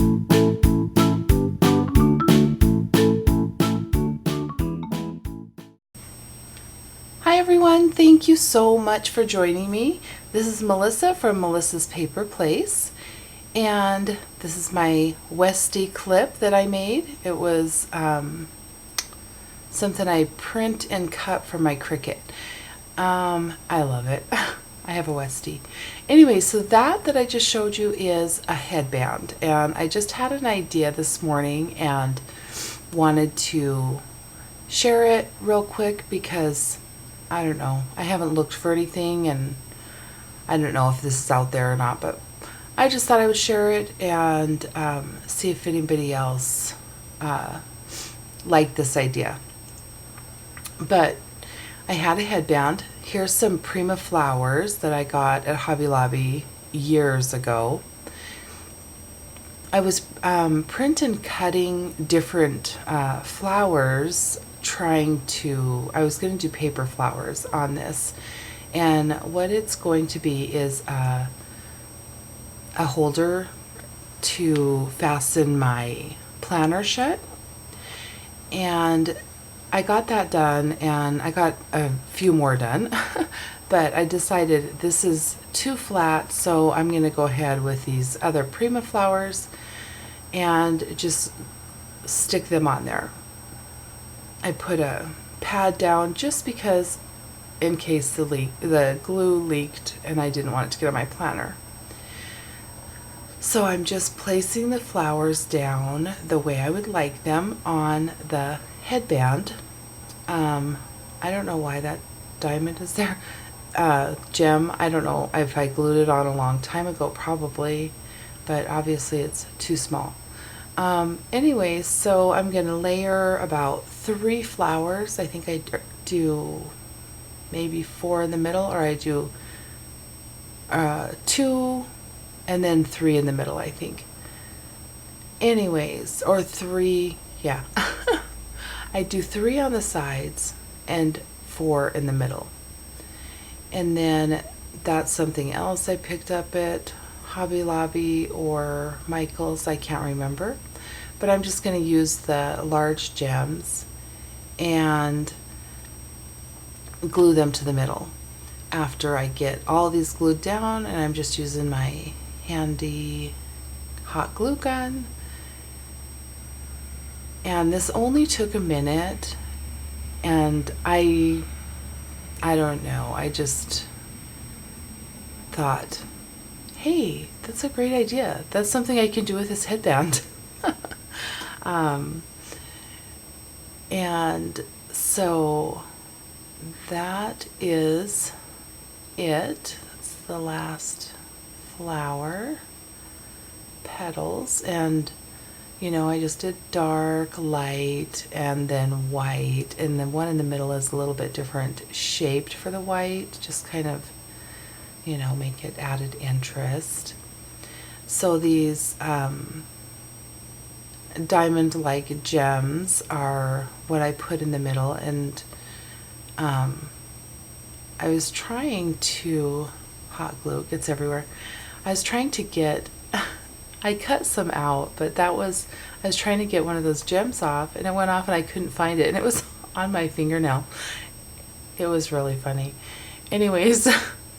Hi everyone, thank you so much for joining me. This is Melissa from Melissa's Paper Place, and this is my Westie clip that I made. It was something I print and cut from my Cricut. I love it. I have a Westie. Anyway, so that I just showed you is a headband, and I just had an idea this morning and wanted to share it real quick because I don't know, I haven't looked for anything, and I don't know if this is out there or not, but I just thought I would share it and see if anybody else liked this idea. But I had a headband. Here's some Prima flowers that I got at Hobby Lobby years ago. I was print and cutting different flowers, I was going to do paper flowers on this, and what it's going to be is a holder to fasten my planner shut. And I got that done, and I got a few more done, but I decided this is too flat, so I'm going to go ahead with these other Prima flowers and just stick them on there. I put a pad down just because in case the glue leaked and I didn't want it to get on my planner. So I'm just placing the flowers down the way I would like them on the headband. I don't know why that diamond is there. Gem, I don't know if I glued it on a long time ago, probably, but obviously it's too small. Anyway, so I'm going to layer about 3 flowers. I think I do maybe 4 in the middle, or I do 2 and then 3 in the middle, I think. Anyways, or 3, yeah. I do 3 on the sides and 4 in the middle. And then that's something else I picked up at Hobby Lobby or Michael's, I can't remember, but I'm just going to use the large gems and glue them to the middle after I get all these glued down, and I'm just using my handy hot glue gun. And this only took a minute, and I don't know, I just thought, hey, that's a great idea. That's something I can do with this headband. And so that is it. That's the last flower petals, and you know, I just did dark, light, and then white, and the one in the middle is a little bit different shaped for the white, just kind of, you know, make it added interest. So these diamond-like gems are what I put in the middle, and I was trying to, hot glue gets everywhere, I was trying to get, I cut some out, but I was trying to get one of those gems off, and it went off and I couldn't find it, and it was on my fingernail. It was really funny. Anyways,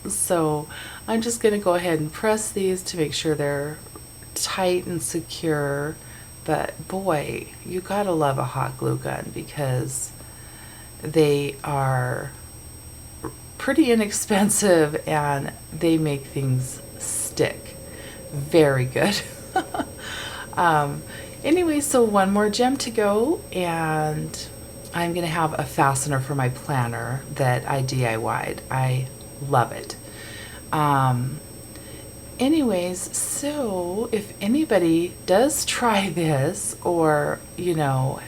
so I'm just going to go ahead and press these to make sure they're tight and secure. But boy, you gotta love a hot glue gun because they are pretty inexpensive and they make things stick very good. Anyway, so one more gem to go, and I'm gonna have a fastener for my planner that I DIY'd. I love it. Anyways, so if anybody does try this, or you know,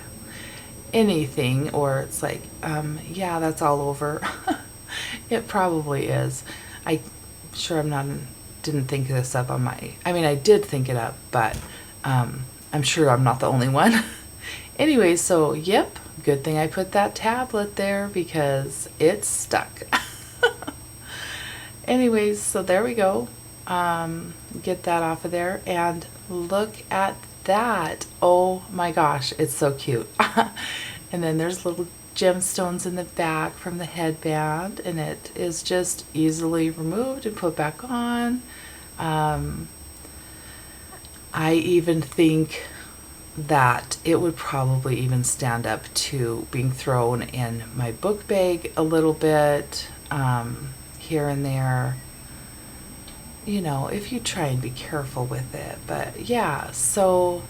anything, or it's like, yeah, that's all over, it probably is. I'm sure didn't think this up on my, I mean, I did think it up, but I'm sure I'm not the only one. Anyway, so yep, good thing I put that tablet there because it's stuck. Anyways, so there we go. Get that off of there, and look at that. Oh my gosh, it's so cute. And then there's little gemstones in the back from the headband, and it is just easily removed and put back on. I even think that it would probably even stand up to being thrown in my book bag a little bit, here and there, if you try and be careful with it. But yeah, so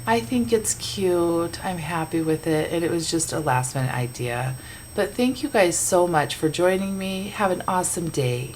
I think it's cute. I'm happy with it, and it was just a last minute idea. But thank you guys so much for joining me. Have an awesome day.